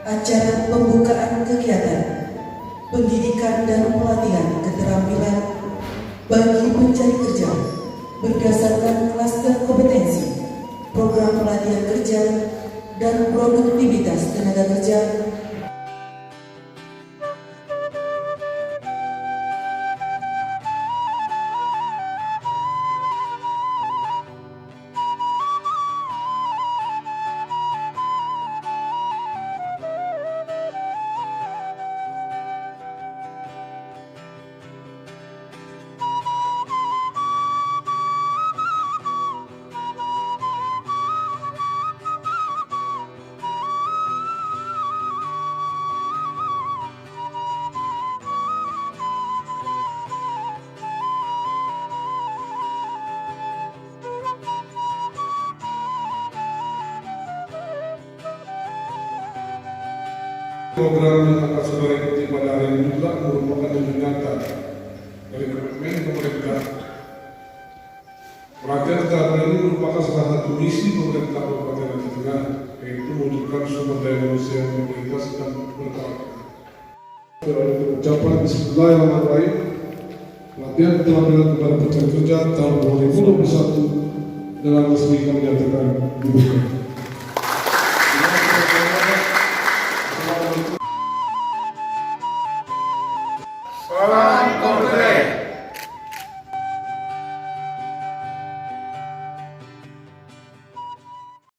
acara pembukaan kegiatan pendidikan dan pelatihan keterampilan bagi pencari kerja berdasarkan klaster kompetensi, program pelatihan kerja, dan produktivitas tenaga kerja. Program yang akan saudara ikuti pada hari ini juga merupakan peringatan dari komitmen pemerintah. Pelatihan keterampilan ini merupakan salah satu misi pemerintah Bupati Aceh Tengah, yaitu mewujudkan sumber daya manusia yang berintegritas dan berkarakter. Ucapan Bismillahirrahmanirrahim. Pelatihan keterampilan kepada pencari kerja tahun 2021 dalam resmi kami nyatakan dibuka.